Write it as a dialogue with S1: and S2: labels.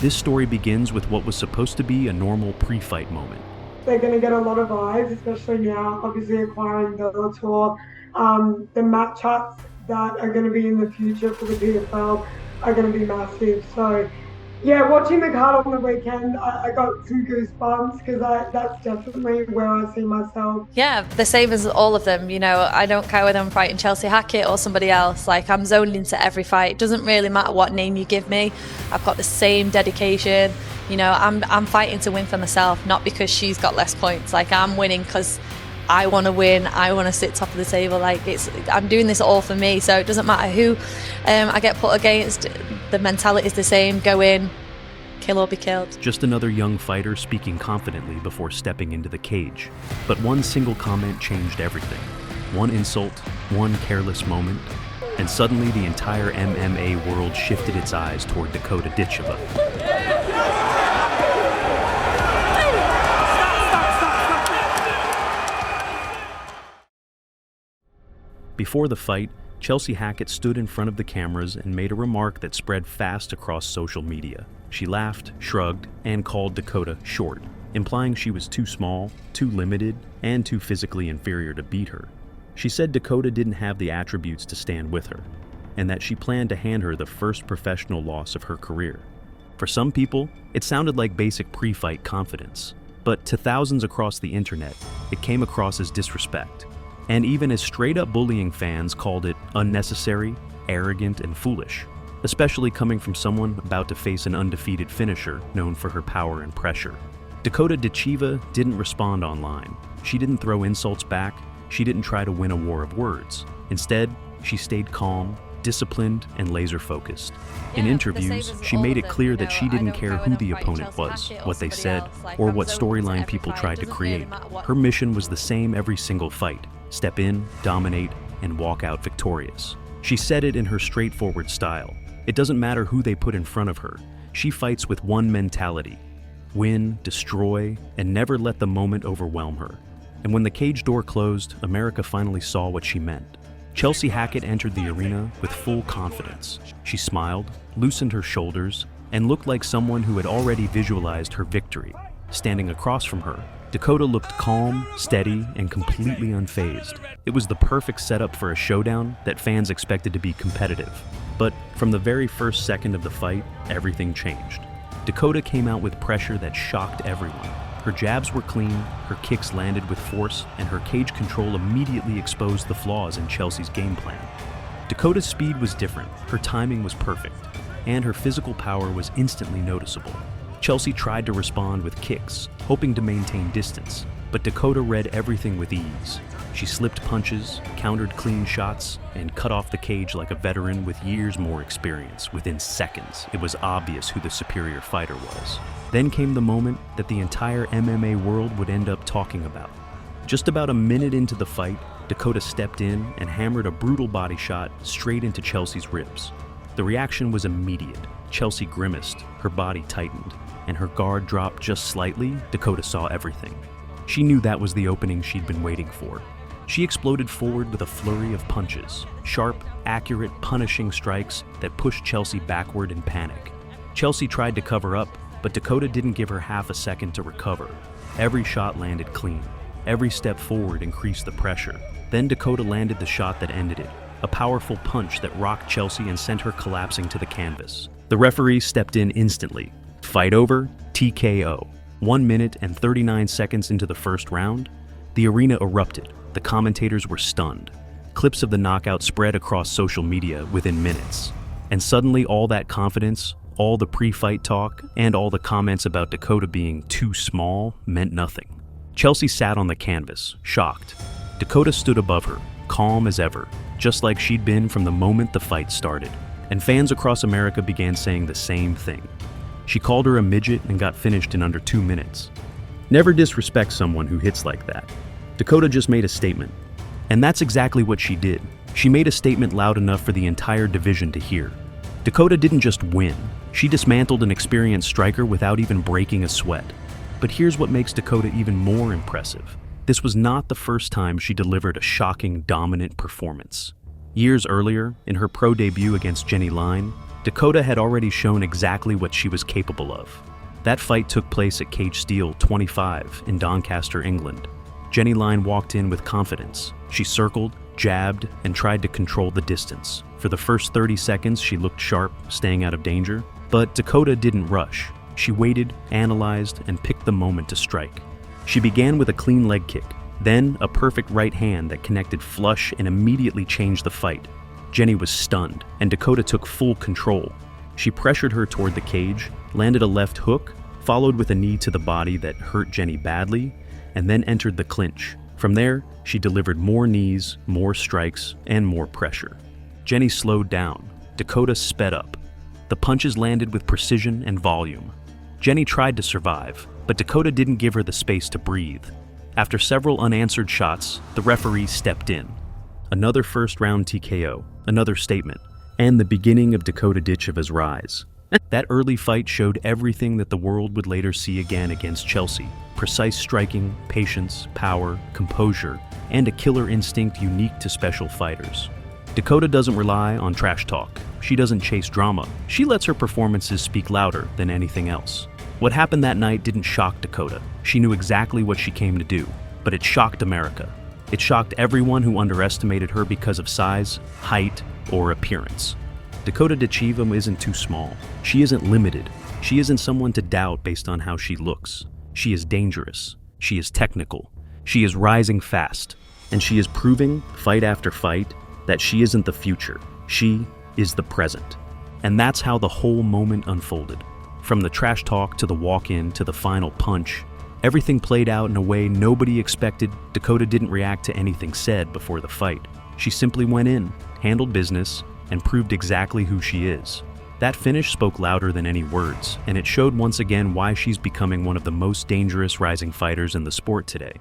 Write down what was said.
S1: This story begins with what was supposed to be a normal pre-fight moment.
S2: They're going to get a lot of eyes, especially now, obviously acquiring Bellator. The matchups that are going to be in the future for the PFL are going to be massive. So, yeah, watching the card on the weekend, I got some goosebumps because that's definitely where I see myself.
S3: Yeah, the same as all of them. I don't care whether I'm fighting Chelsea Hackett or somebody else. Like, I'm zoned into every fight. It doesn't really matter what name you give me. I've got the same dedication. I'm fighting to win for myself, not because she's got less points. Like, I'm winning because I want to win. I want to sit top of the table. Like, I'm doing this all for me. So it doesn't matter who I get put against. The mentality is the same. Go in, kill or be killed.
S1: Just another young fighter speaking confidently before stepping into the cage. But one single comment changed everything. One insult, one careless moment, and suddenly the entire MMA world shifted its eyes toward Dakota Ditcheva. Before the fight, Chelsea Hackett stood in front of the cameras and made a remark that spread fast across social media. She laughed, shrugged, and called Dakota short, implying she was too small, too limited, and too physically inferior to beat her. She said Dakota didn't have the attributes to stand with her, and that she planned to hand her the first professional loss of her career. For some people, it sounded like basic pre-fight confidence, but to thousands across the internet, it came across as disrespect. And even as straight-up bullying fans called it unnecessary, arrogant, and foolish, especially coming from someone about to face an undefeated finisher known for her power and pressure. Dakota Ditcheva didn't respond online. She didn't throw insults back. She didn't try to win a war of words. Instead, she stayed calm, disciplined, and laser-focused. In interviews, she made it clear that she didn't care who the opponent was, what they said, or what storyline people tried to create. Her mission was the same every single fight: step in, dominate, and walk out victorious. She said it in her straightforward style. It doesn't matter who they put in front of her. She fights with one mentality: win, destroy, and never let the moment overwhelm her. And when the cage door closed, America finally saw what she meant. Chelsea Hackett entered the arena with full confidence. She smiled, loosened her shoulders, and looked like someone who had already visualized her victory. Standing across from her, Dakota looked calm, steady, and completely unfazed. It was the perfect setup for a showdown that fans expected to be competitive. But from the very first second of the fight, everything changed. Dakota came out with pressure that shocked everyone. Her jabs were clean, her kicks landed with force, and her cage control immediately exposed the flaws in Chelsea's game plan. Dakota's speed was different, her timing was perfect, and her physical power was instantly noticeable. Chelsea tried to respond with kicks, hoping to maintain distance, but Dakota read everything with ease. She slipped punches, countered clean shots, and cut off the cage like a veteran with years more experience. Within seconds, it was obvious who the superior fighter was. Then came the moment that the entire MMA world would end up talking about. Just about a minute into the fight, Dakota stepped in and hammered a brutal body shot straight into Chelsea's ribs. The reaction was immediate. Chelsea grimaced, her body tightened, and her guard dropped just slightly. Dakota saw everything. She knew that was the opening she'd been waiting for. She exploded forward with a flurry of punches, sharp, accurate, punishing strikes that pushed Chelsea backward in panic. Chelsea tried to cover up, but Dakota didn't give her half a second to recover. Every shot landed clean. Every step forward increased the pressure. Then Dakota landed the shot that ended it, a powerful punch that rocked Chelsea and sent her collapsing to the canvas. The referee stepped in instantly. Fight over, TKO. 1 minute and 39 seconds into the first round, the arena erupted. The commentators were stunned. Clips of the knockout spread across social media within minutes. And suddenly all that confidence, all the pre-fight talk, and all the comments about Dakota being too small meant nothing. Chelsea sat on the canvas, shocked. Dakota stood above her, calm as ever, just like she'd been from the moment the fight started. And fans across America began saying the same thing. She called her a midget and got finished in under 2 minutes. Never disrespect someone who hits like that. Dakota just made a statement. And that's exactly what she did. She made a statement loud enough for the entire division to hear. Dakota didn't just win. She dismantled an experienced striker without even breaking a sweat. But here's what makes Dakota even more impressive. This was not the first time she delivered a shocking, dominant performance. Years earlier, in her pro debut against Jenny Line, Dakota had already shown exactly what she was capable of. That fight took place at Cage Steel 25 in Doncaster, England. Jenny Line walked in with confidence. She circled, jabbed, and tried to control the distance. For the first 30 seconds, she looked sharp, staying out of danger. But Dakota didn't rush. She waited, analyzed, and picked the moment to strike. She began with a clean leg kick, then a perfect right hand that connected flush and immediately changed the fight. Jenny was stunned, and Dakota took full control. She pressured her toward the cage, landed a left hook, followed with a knee to the body that hurt Jenny badly, and then entered the clinch. From there, she delivered more knees, more strikes, and more pressure. Jenny slowed down. Dakota sped up. The punches landed with precision and volume. Jenny tried to survive, but Dakota didn't give her the space to breathe. After several unanswered shots, the referee stepped in. Another first-round TKO, another statement, and the beginning of Dakota Ditcheva's rise. That early fight showed everything that the world would later see again against Chelsea. Precise striking, patience, power, composure, and a killer instinct unique to special fighters. Dakota doesn't rely on trash talk. She doesn't chase drama. She lets her performances speak louder than anything else. What happened that night didn't shock Dakota. She knew exactly what she came to do, but it shocked America. It shocked everyone who underestimated her because of size, height, or appearance. Dakota Ditcheva isn't too small. She isn't limited. She isn't someone to doubt based on how she looks. She is dangerous. She is technical. She is rising fast. And she is proving, fight after fight, that she isn't the future. She is the present. And that's how the whole moment unfolded. From the trash talk to the walk-in to the final punch, everything played out in a way nobody expected. Dakota didn't react to anything said before the fight. She simply went in, handled business, and proved exactly who she is. That finish spoke louder than any words, and it showed once again why she's becoming one of the most dangerous rising fighters in the sport today.